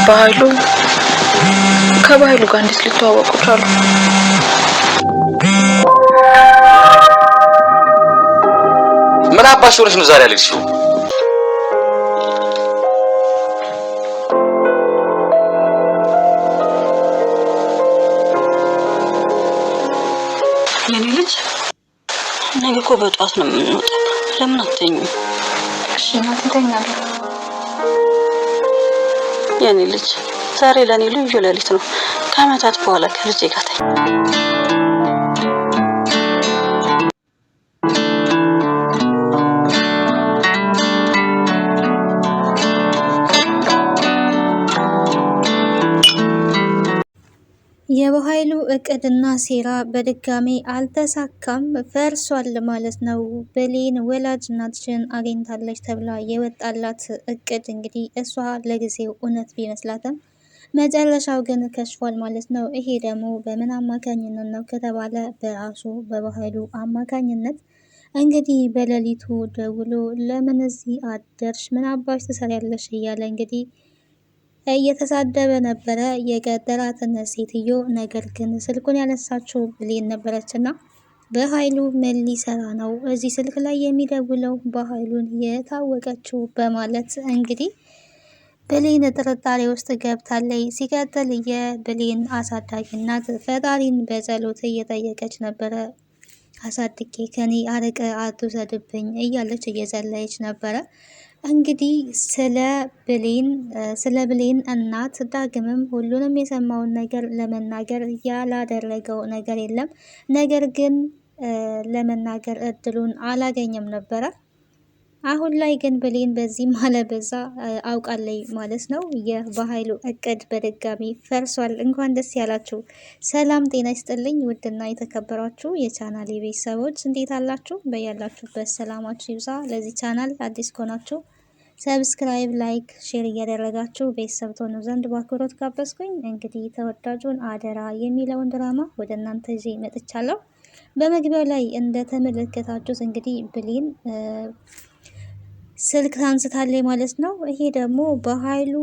በኃይሉ ከባህሉ ጋር እንዴት ሊተዋወቁ ቻሉ? ምን አባሽ ሆነሽ ነው ዛሬ ያለሽው? የኔ ልጅ ነገ እኮ በጧት ነው የምንወጣው። ለምን አትተኙ? እሺ እናቴ ተኛለሁ። የኔ ልጅ ዛሬ ለኔ ልዩ ሌሊት ነው። ከዓመታት በኋላ ከልጄ ጋር የበኃይሉ እቅድና ሴራ በድጋሚ አልተሳካም፣ ፈርሷል ማለት ነው። ብሌን ወላጅ እናትሽን አግኝታለች ተብላ የወጣላት እቅድ እንግዲህ እሷ ለጊዜው እውነት ቢመስላትም መጨረሻው ግን ከሽፏል ማለት ነው። ይሄ ደግሞ በምን አማካኝነት ነው ከተባለ በራሱ በበኃይሉ አማካኝነት እንግዲህ በሌሊቱ ደውሎ ለምን እዚህ አደርሽ፣ ምን አባሽ ትሰሪያለሽ እያለ እንግዲህ እየተሳደበ ነበረ የቀጠራትን ሴትዮ። ነገር ግን ስልኩን ያነሳችው ብሌን ነበረችና በኃይሉ ምን ሊሰራ ነው እዚህ ስልክ ላይ የሚደውለው በኃይሉን የታወቀችው በማለት እንግዲህ ብሌን ጥርጣሬ ውስጥ ገብታለች። ሲቀጥል የብሌን አሳዳጊ እናት ፈጣሪን በጸሎት እየጠየቀች ነበረ። አሳድጌ ከኔ አርቀ አትውሰድብኝ እያለች እየጸለየች ነበረ። እንግዲህ ስለ ብሌን እናት ዳግምም ሁሉንም የሰማውን ነገር ለመናገር ያላደረገው ነገር የለም። ነገር ግን ለመናገር እድሉን አላገኘም ነበረ። አሁን ላይ ግን ብሌን በዚህ ማለበዛ አውቃለይ ማለት ነው። የበኃይሉ እቅድ በድጋሚ ፈርሷል። እንኳን ደስ ያላችሁ። ሰላም ጤና ይስጥልኝ ውድና የተከበራችሁ የቻናል ቤተሰቦች እንዴት አላችሁ? በያላችሁበት ሰላማችሁ ይብዛ። ለዚህ ቻናል አዲስ ከሆናችሁ ሰብስክራይብ፣ ላይክ፣ ሼር እያደረጋችሁ ቤተሰብ ትሆኑ ዘንድ በአክብሮት ጋበዝኩኝ። እንግዲህ ተወዳጁን አደራ የሚለውን ድራማ ወደ እናንተ ይዤ መጥቻለሁ። በመግቢያው ላይ እንደተመለከታችሁት እንግዲህ ብሌን ስልክ አንስታለች ማለት ነው። ይሄ ደግሞ በኃይሉ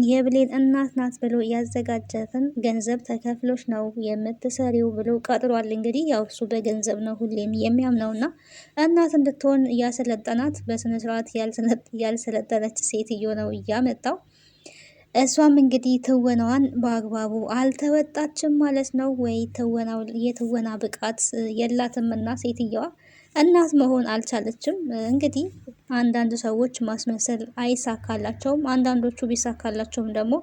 የብሌን እናት ናት ብሎ ያዘጋጀትን ገንዘብ ተከፍሎች ነው የምትሰሪው ብሎ ቀጥሯል። እንግዲህ ያው እሱ በገንዘብ ነው ሁሌም የሚያምነውና እናት እንድትሆን ያሰለጠናት በስነ ስርዓት ያልሰለጠነች ሴትዮ ነው እያመጣው። እሷም እንግዲህ ትወናዋን በአግባቡ አልተወጣችም ማለት ነው። ወይ የትወና ብቃት የላትምና ሴትየዋ እናት መሆን አልቻለችም። እንግዲህ አንዳንድ ሰዎች ማስመሰል አይሳካላቸውም። አንዳንዶቹ ቢሳካላቸውም ደግሞ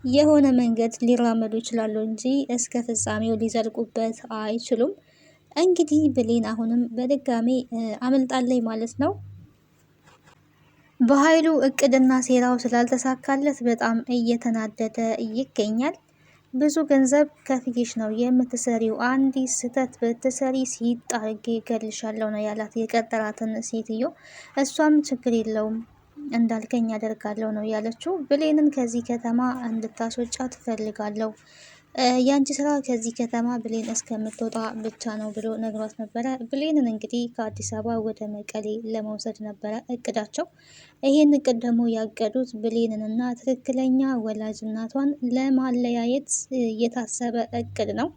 የሆነ መንገድ ሊራመዱ ይችላሉ እንጂ እስከ ፍጻሜው ሊዘልቁበት አይችሉም። እንግዲህ ብሌን አሁንም በድጋሚ አመልጣለች ማለት ነው። በኃይሉ እቅድና ሴራው ስላልተሳካለት በጣም እየተናደደ ይገኛል። ብዙ ገንዘብ ከፍዬሽ ነው የምትሰሪው፣ አንዲት ስህተት ብትሰሪ ሲጣርጌ ገልሻለሁ ነው ያላት የቀጠራትን ሴትዮ። እሷም ችግር የለውም እንዳልከኝ ያደርጋለሁ ነው ያለችው። ብሌንን ከዚህ ከተማ እንድታስወጫ ትፈልጋለሁ፣ ያንቺ ስራ ከዚህ ከተማ ብሌን እስከምትወጣ ብቻ ነው ብሎ ነግሯት ነበረ። ብሌንን እንግዲህ ከአዲስ አበባ ወደ መቀሌ ለመውሰድ ነበረ እቅዳቸው። ይህን እቅድ ደግሞ ያቀዱት ብሌንንና ትክክለኛ ወላጅ እናቷን ለማለያየት የታሰበ እቅድ ነው።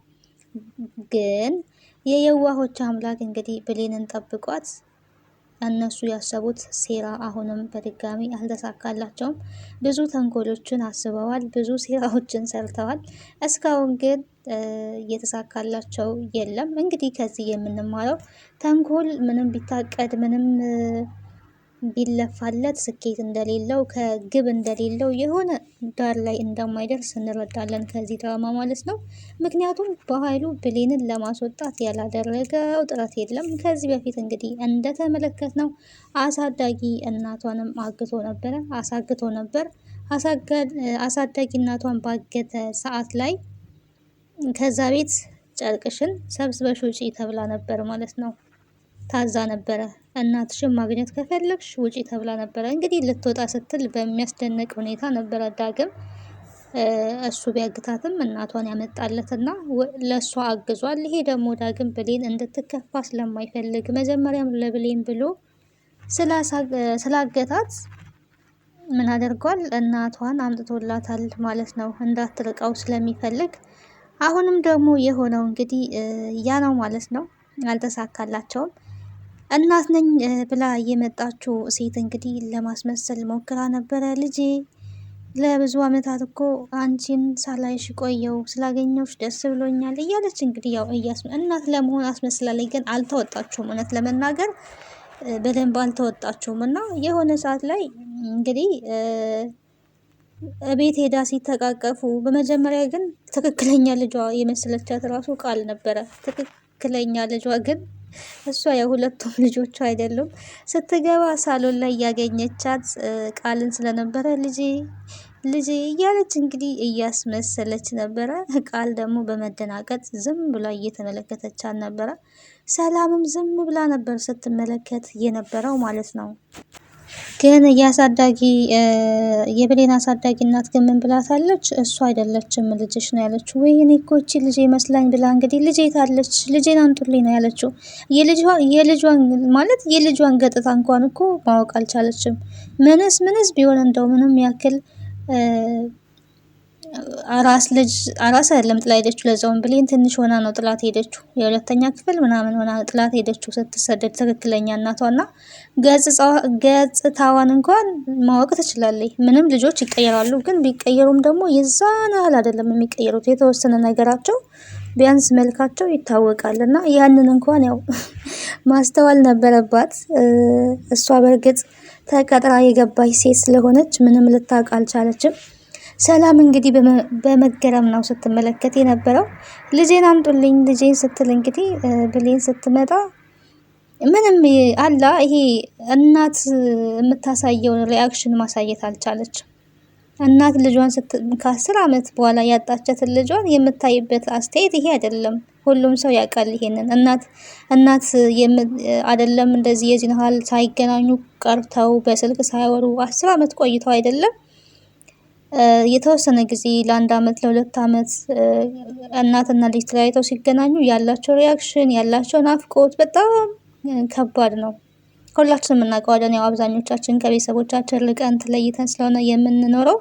ግን የየዋሆች አምላክ እንግዲህ ብሌንን ጠብቋት እነሱ ያሰቡት ሴራ አሁንም በድጋሚ አልተሳካላቸውም። ብዙ ተንኮሎችን አስበዋል፣ ብዙ ሴራዎችን ሰርተዋል። እስካሁን ግን እየተሳካላቸው የለም። እንግዲህ ከዚህ የምንማረው ተንኮል ምንም ቢታቀድ ምንም ቢለፋለት ስኬት እንደሌለው ከግብ እንደሌለው የሆነ ዳር ላይ እንደማይደርስ እንረዳለን ከዚህ ድራማ ማለት ነው። ምክንያቱም በኃይሉ ብሌንን ለማስወጣት ያላደረገው ጥረት የለም። ከዚህ በፊት እንግዲህ እንደተመለከት ነው አሳዳጊ እናቷንም አሳግቶ ነበር። አሳዳጊ እናቷን ባገተ ሰዓት ላይ ከዛ ቤት ጨርቅሽን ሰብስበሽ ውጪ ተብላ ነበር ማለት ነው። ታዛ ነበረ። እናትሽን ማግኘት ከፈለግሽ ውጪ ተብላ ነበረ። እንግዲህ ልትወጣ ስትል በሚያስደንቅ ሁኔታ ነበረ ዳግም እሱ ቢያግታትም እናቷን ያመጣለትና ለእሷ አግዟል። ይሄ ደግሞ ዳግም ብሌን እንድትከፋ ስለማይፈልግ መጀመሪያም ለብሌን ብሎ ስላገታት ምን አድርጓል? እናቷን አምጥቶላታል ማለት ነው፣ እንዳትርቀው ስለሚፈልግ። አሁንም ደግሞ የሆነው እንግዲህ ያ ነው ማለት ነው። አልተሳካላቸውም። እናት ነኝ ብላ የመጣችው ሴት እንግዲህ ለማስመሰል ሞክራ ነበረ። ልጄ ለብዙ አመታት እኮ አንቺን ሳላይሽ ቆየው፣ ስላገኘውሽ ደስ ብሎኛል እያለች እንግዲህ ያው እናት ለመሆን አስመስላለች። ግን አልተወጣችውም፣ እውነት ለመናገር በደንብ አልተወጣችውም። እና የሆነ ሰዓት ላይ እንግዲህ ቤት ሄዳ ሲተቃቀፉ፣ በመጀመሪያ ግን ትክክለኛ ልጇ የመሰለቻት ራሱ ቃል ነበረ። ትክክለኛ ልጇ ግን እሷ የሁለቱም ልጆቿ አይደሉም። ስትገባ ሳሎን ላይ ያገኘቻት ቃልን ስለነበረ ልጄ ልጄ እያለች እንግዲህ እያስመሰለች ነበረ። ቃል ደግሞ በመደናቀጥ ዝም ብላ እየተመለከተቻት ነበረ። ሰላምም ዝም ብላ ነበር ስትመለከት የነበረው ማለት ነው። ግን የብሌን አሳዳጊ እናት ግን ምን ብላታለች? እሷ አይደለችም ልጅሽ ነው ያለችው። ወይ እኔ እኮ እቺ ልጄ መስላኝ ብላ እንግዲህ ልጄ ታለች፣ ልጄን አንጡልኝ ነው ያለችው። የልጇን ገጽታ እንኳን እኮ ማወቅ አልቻለችም። ምንስ ቢሆን እንደው ምንም ያክል አራስ አይደለም ጥላ ሄደችው። ለዛውም ብሌን ትንሽ ሆና ነው ጥላት ሄደችው። የሁለተኛ ክፍል ምናምን ሆና ጥላት ሄደችው ስትሰደድ ትክክለኛ እናቷና ገጽታዋን እንኳን ማወቅ ትችላለች። ምንም ልጆች ይቀየራሉ፣ ግን ቢቀየሩም ደግሞ የዛን ያህል አይደለም የሚቀየሩት። የተወሰነ ነገራቸው ቢያንስ መልካቸው ይታወቃል። እና ያንን እንኳን ያው ማስተዋል ነበረባት። እሷ በእርግጥ ተቀጥራ የገባች ሴት ስለሆነች ምንም ልታውቅ አልቻለችም። ሰላም እንግዲህ በመገረም ነው ስትመለከት የነበረው። ልጄን አምጡልኝ ልጄን ስትል እንግዲህ ብሌን ስትመጣ ምንም አላ ይሄ እናት የምታሳየውን ሪያክሽን ማሳየት አልቻለች። እናት ልጇን ከ10 ዓመት በኋላ ያጣቻትን ልጇን የምታይበት አስተያየት ይሄ አይደለም። ሁሉም ሰው ያውቃል ይሄንን። እናት አይደለም እንደዚህ የዚህን ያህል ሳይገናኙ ቀርተው በስልክ ሳያወሩ 10 ዓመት ቆይተው አይደለም የተወሰነ ጊዜ ለ1 ዓመት ለ2 ዓመት እናትና ልጅ ተለያይተው ሲገናኙ ያላቸው ሪያክሽን ያላቸው ናፍቆት በጣም ከባድ ነው። ሁላችንም እናውቀዋለን። ያው አብዛኞቻችን ከቤተሰቦቻችን ርቀን ተለይተን ስለሆነ የምንኖረው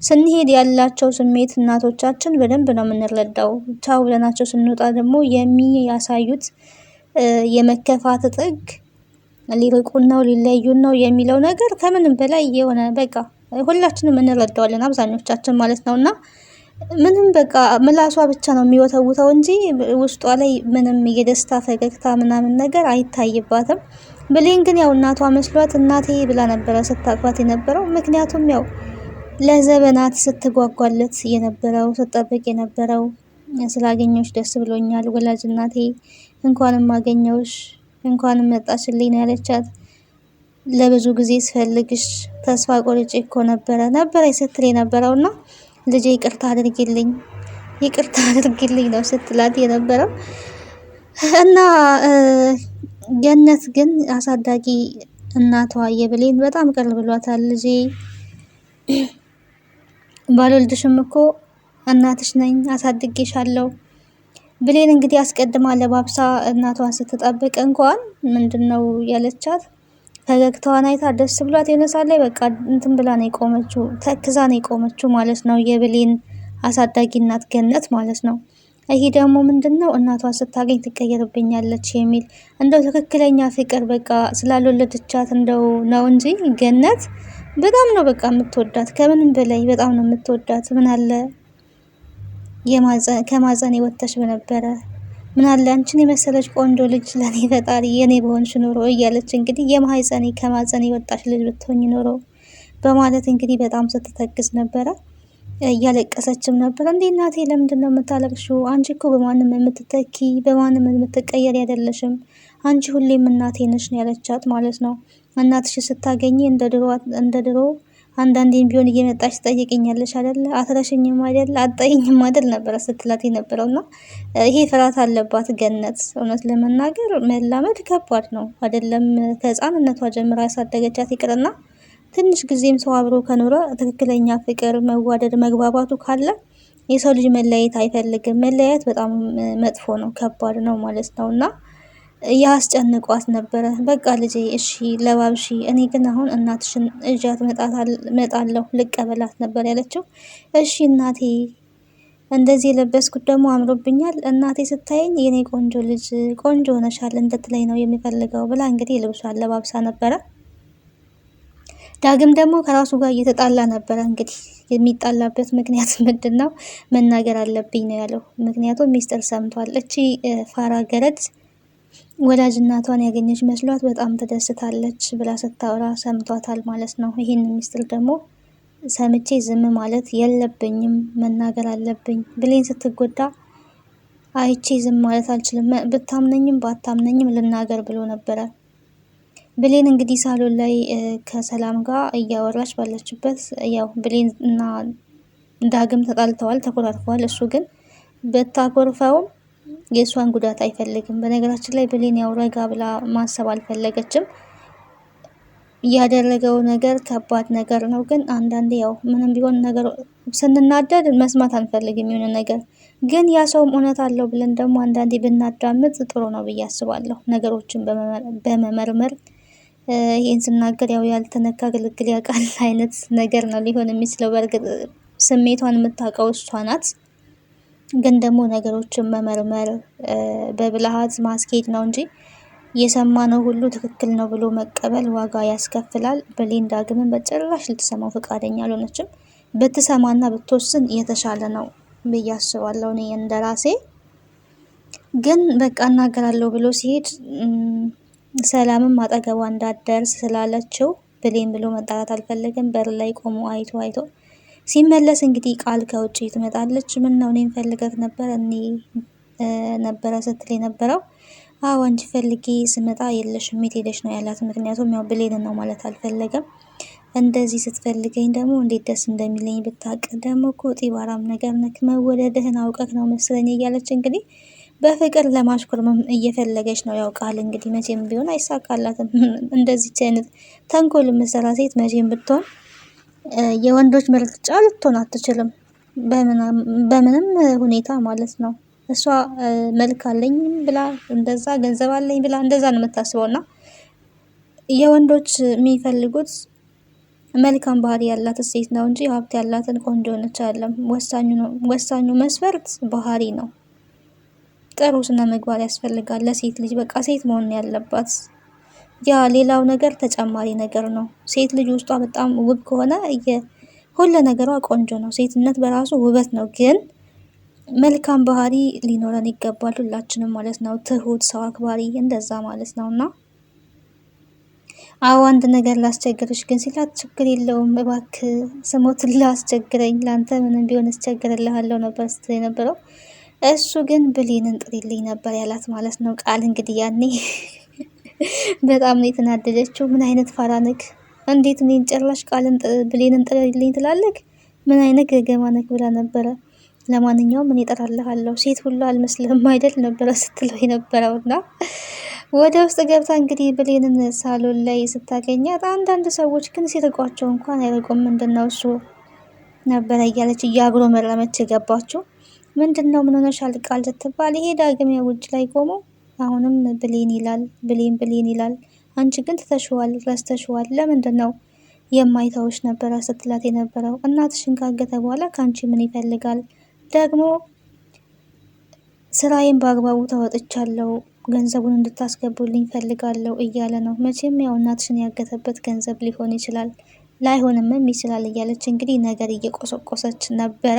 ስንሄድ ያላቸው ስሜት እናቶቻችን በደንብ ነው የምንረዳው። ቻው ብለናቸው ስንወጣ ደግሞ የሚያሳዩት የመከፋት ጥግ ሊርቁን ነው ሊለዩን ነው የሚለው ነገር ከምንም በላይ የሆነ በቃ ሁላችንም እንረዳዋለን፣ አብዛኞቻችን ማለት ነው። እና ምንም በቃ ምላሷ ብቻ ነው የሚወተውተው እንጂ ውስጧ ላይ ምንም የደስታ ፈገግታ ምናምን ነገር አይታይባትም። ብሌን ግን ያው እናቷ መስሏት እናቴ ብላ ነበረ ስታቅፋት የነበረው። ምክንያቱም ያው ለዘበናት ስትጓጓለት የነበረው ስትጠብቅ የነበረው ስላገኘሁሽ ደስ ብሎኛል ወላጅ እናቴ፣ እንኳንም አገኘሁሽ እንኳንም መጣችልኝ ነው ያለቻት። ለብዙ ጊዜ ስፈልግሽ ተስፋ ቆርጬ እኮ ነበረ ስትል የነበረውና ልጄ ይቅርታ አድርጊልኝ ነው ስትላት የነበረው። እና ገነት ግን አሳዳጊ እናቷ የብሌን በጣም ቅርብ ብሏታል። ልጄ ባልወልድሽም እኮ እናትሽ ነኝ አሳድጌሻለሁ። ብሌን እንግዲህ አስቀድማ ለባብሳ እናቷን ስትጠብቅ እንኳን ምንድነው ያለቻት? ፈገግታዋን አይታ ደስ ብሏት የነሳል ላይ በቃ እንትን ብላ ነው የቆመችው፣ ተክዛ ነው የቆመችው ማለት ነው። የብሌን አሳዳጊ እናት ገነት ማለት ነው። ይሄ ደግሞ ምንድነው እናቷ ስታገኝ ትቀየርብኛለች የሚል እንደው ትክክለኛ ፍቅር በቃ ስላልወለደቻት እንደው ነው እንጂ ገነት በጣም ነው በቃ የምትወዳት፣ ከምንም በላይ በጣም ነው የምትወዳት። ምን አለ ከማዘን የወተሽ በነበረ፣ ምን አለ አንቺን የመሰለች ቆንጆ ልጅ ለኔ ፈጣሪ የኔ በሆንሽ ኖሮ እያለች እንግዲህ ከማዘን የወጣሽ ልጅ ብትሆኝ ኖሮ በማለት እንግዲህ በጣም ስትተክዝ ነበረ። እያለቀሰችም ነበር። እንዴ እናቴ ለምንድን ነው የምታለቅሽው? አንቺ እኮ በማንም የምትተኪ በማንም የምትቀየር አይደለሽም። አንቺ ሁሌም እናቴ ነሽ ነው ያለቻት ማለት ነው። እናትሽ ስታገኚ እንደ ድሮ አንዳንዴም ቢሆን እየመጣች ትጠይቅኛለሽ አይደል? አትረሽኝም አይደል? አትጠይኝም አይደል ነበረ ስትላት የነበረውና ይሄ ፍርሃት አለባት ገነት። እውነት ለመናገር መላመድ ከባድ ነው አይደለም? ከህፃንነቷ ጀምራ ያሳደገቻት ይቅርና ትንሽ ጊዜም ሰው አብሮ ከኖረ ትክክለኛ ፍቅር፣ መዋደድ፣ መግባባቱ ካለ የሰው ልጅ መለያየት አይፈልግም። መለያየት በጣም መጥፎ ነው፣ ከባድ ነው ማለት ነው። እና ያስጨንቋት ነበረ። በቃ ልጄ እሺ ለባብሺ፣ እኔ ግን አሁን እናትሽን እዣት መጣለሁ ልቀበላት ነበር ያለችው። እሺ እናቴ እንደዚህ የለበስኩት ደግሞ አምሮብኛል፣ እናቴ ስታየኝ የኔ ቆንጆ ልጅ ቆንጆ ሆነሻል እንድትለኝ ነው የሚፈልገው ብላ እንግዲህ ልብሷን ለባብሳ ነበረ። ዳግም ደግሞ ከራሱ ጋር እየተጣላ ነበረ። እንግዲህ የሚጣላበት ምክንያት ምንድን ነው? መናገር አለብኝ ነው ያለው። ምክንያቱም ሚስጥር ሰምቷል። እቺ ፋራ ገረድ ወላጅ እናቷን ያገኘች መስሏት በጣም ተደስታለች ብላ ስታወራ ሰምቷታል ማለት ነው። ይህን ሚስጥር ደግሞ ሰምቼ ዝም ማለት የለብኝም መናገር አለብኝ፣ ብሌን ስትጎዳ አይቼ ዝም ማለት አልችልም፣ ብታምነኝም ባታምነኝም ልናገር ብሎ ነበረ። ብሌን እንግዲህ ሳሎን ላይ ከሰላም ጋር እያወራች ባለችበት ያው ብሌን እና ዳግም ተጣልተዋል፣ ተኮራርፈዋል። እሱ ግን ብታኮርፈውም የእሷን ጉዳት አይፈልግም። በነገራችን ላይ ብሌን ያው ረጋ ብላ ማሰብ አልፈለገችም። ያደረገው ነገር ከባድ ነገር ነው። ግን አንዳንዴ ያው ምንም ቢሆን ነገር ስንናደድ መስማት አንፈልግም የሆነ ነገር። ግን ያ ሰውም እውነት አለው ብለን ደግሞ አንዳንዴ ብናዳምጥ ጥሩ ነው ብዬ አስባለሁ። ነገሮችን በመመርመር ይህን ስናገር ያው ያልተነካ ግልግል ያውቃል አይነት ነገር ነው ሊሆን የሚችለው። በእርግጥ ስሜቷን የምታውቀው እሷ ናት። ግን ደግሞ ነገሮችን መመርመር በብልሃት ማስኬድ ነው እንጂ የሰማነው ሁሉ ትክክል ነው ብሎ መቀበል ዋጋ ያስከፍላል። ብሌን ዳግምን በጭራሽ ልትሰማው ፈቃደኛ አልሆነችም። ብትሰማና ብትወስን የተሻለ ነው ብዬ አስባለሁ እኔ እንደራሴ። ግን በቃ እናገራለሁ ብሎ ሲሄድ ሰላምም አጠገቧ እንዳትደርስ ስላለችው ብሌን ብሎ መጣራት አልፈለገም። በር ላይ ቆሞ አይቶ ሲመለስ እንግዲህ ቃል ከውጭ ትመጣለች። ምን ነው እኔን ፈልገህ ነበር እኔ ነበረ ስትል የነበረው። አዎ አንቺ ፈልጌ ስመጣ የለሽም የት ሄደሽ ነው ያላት። ምክንያቱም ያው ብሌን ነው ማለት አልፈለገም። እንደዚህ ስትፈልገኝ ደግሞ እንዴት ደስ እንደሚለኝ ብታቅ፣ ደግሞ እኮ ጢባራም ነገር ነክ፣ መወደድህን አውቀህ ነው መስለኝ እያለች እንግዲህ በፍቅር ለማሽኮርመም እየፈለገች ነው። ያው ቃል እንግዲህ መቼም ቢሆን አይሳካላትም። እንደዚች አይነት ተንኮል የምትሰራ ሴት መቼም ብትሆን የወንዶች ምርጫ ልትሆን አትችልም፣ በምንም ሁኔታ ማለት ነው። እሷ መልክ አለኝ ብላ እንደዛ ገንዘብ አለኝ ብላ እንደዛ ነው የምታስበው። እና የወንዶች የሚፈልጉት መልካም ባህሪ ያላት ሴት ነው እንጂ ሀብት ያላትን ቆንጆ ነች አይደለም። ወሳኙ መስፈርት ባህሪ ነው። ጥሩ ስነ ምግባር ያስፈልጋል ለሴት ልጅ። በቃ ሴት መሆን ያለባት። ያ ሌላው ነገር ተጨማሪ ነገር ነው። ሴት ልጅ ውስጧ በጣም ውብ ከሆነ ሁሉ ነገሯ ቆንጆ ነው። ሴትነት በራሱ ውበት ነው። ግን መልካም ባህሪ ሊኖረን ይገባል ሁላችንም ማለት ነው። ትሁት፣ ሰው አክባሪ እንደዛ ማለት ነው። እና አዎ አንድ ነገር ላስቸግርሽ ግን ሲላት ችግር የለውም እባክህ ስሞትልህ አስቸግረኝ፣ ለአንተ ምንም ቢሆን አስቸግርልሃለሁ ነበር ስትል የነበረው። እሱ ግን ብሌንን ጥሪልኝ ነበር ያላት ማለት ነው። ቃል እንግዲህ ያኔ በጣም ነው የተናደደችው። ምን አይነት ፋራ ነክ! እንዴት እኔን ጭራሽ ብሌንን ጥሪልኝ ትላለህ? ምን አይነት ገገማ ነክ ብላ ነበረ። ለማንኛውም እኔ እጠራልሃለሁ ሴት ሁሉ አልመስልህም አይደል ነበረ ስትለው የነበረው። እና ወደ ውስጥ ገብታ እንግዲህ ብሌንን ሳሎን ላይ ስታገኛት አንዳንድ ሰዎች ግን ሲርቋቸው እንኳን አይርቁም። ምንድነው እሱ ነበረ እያለች እያጉረመረመች የገባችው። ምንድነው ምን ሆነሻል ቃል ስትባል ይሄ ዳግም ውጭ ላይ ቆሞ አሁንም ብሌን ይላል፣ ብሌን ይላል። አንቺ ግን ትተሽዋል፣ ረስተሽዋል። ለምንድን ነው የማይተውሽ ነበረ ስትላት የነበረው። እናትሽን ካገተ በኋላ ከአንቺ ምን ይፈልጋል? ደግሞ ስራዬን በአግባቡ ተወጥቻለሁ፣ ገንዘቡን እንድታስገቡልኝ ፈልጋለሁ እያለ ነው። መቼም ያው እናትሽን ያገተበት ገንዘብ ሊሆን ይችላል፣ ላይሆንምም ይችላል እያለች እንግዲህ ነገር እየቆሰቆሰች ነበረ።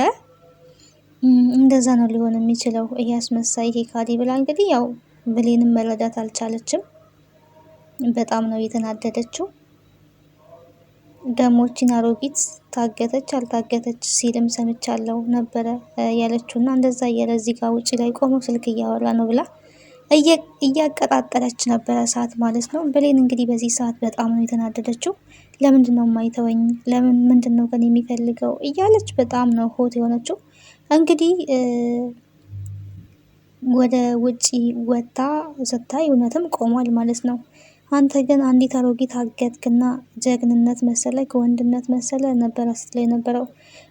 እንደዛ ነው ሊሆን የሚችለው ይሄ አስመሳይ ይሄ ካዲ ብላ እንግዲህ ያው ብሌንም መረዳት አልቻለችም። በጣም ነው የተናደደችው። ደሞችን አሮጊት ታገተች አልታገተች ሲልም ሰምቻለሁ ነበረ ያለችውና እንደዛ እያለ እዚህ ጋር ውጭ ላይ ቆሞ ስልክ እያወራ ነው ብላ እያቀጣጠለች ነበረ ሰዓት ማለት ነው። ብሌን እንግዲህ በዚህ ሰዓት በጣም ነው የተናደደችው። ለምንድን ነው የማይተወኝ? ለምን ምንድን ነው ግን የሚፈልገው? እያለች በጣም ነው ሆት የሆነችው። እንግዲህ ወደ ውጪ ወጣ ስታይ እውነትም ቆሟል ማለት ነው። አንተ ግን አንዲት አሮጊት አገትክና ጀግንነት መሰለ ከወንድነት መሰለ ነበረ ስትለው የነበረው።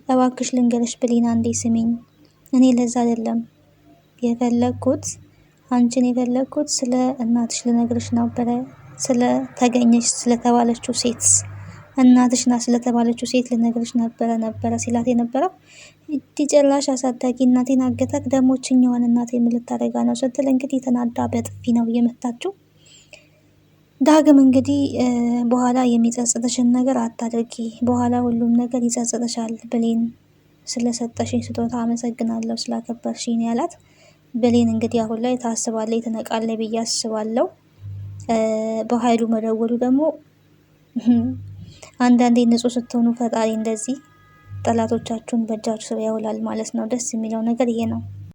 እባክሽ ልንገርሽ ብሌን አንዴ ስሚኝ፣ እኔ ለዛ አይደለም የፈለግኩት አንቺን የፈለግኩት ስለ እናትሽ ልነግርሽ ነበረ፣ ስለ ተገኘች ስለተባለችው ሴት እናትሽ ናት ስለተባለችው ሴት ልነግርሽ ነበረ ሲላት የነበረው። እዲ ጨላሽ አሳዳጊ እናቴን አገታክ፣ ደግሞ ችኛዋን እናቴ ምን ልታደርጋ ነው ስትል እንግዲህ ተናዳ በጥፊ ነው የመታችው። ዳግም እንግዲህ በኋላ የሚጸጽትሽን ነገር አታድርጊ፣ በኋላ ሁሉም ነገር ይጸጽትሻል። ብሌን ስለሰጠሽኝ ስጦታ አመሰግናለሁ ስላከበርሽኝ ያላት። ብሌን እንግዲህ አሁን ላይ ታስባለች ትነቃለች ብዬ አስባለሁ። በኃይሉ መደወሉ ደግሞ አንዳንዴ ንጹህ ስትሆኑ ፈጣሪ እንደዚህ ጠላቶቻችሁን በእጃችሁ ስር ያውላል ማለት ነው። ደስ የሚለው ነገር ይሄ ነው።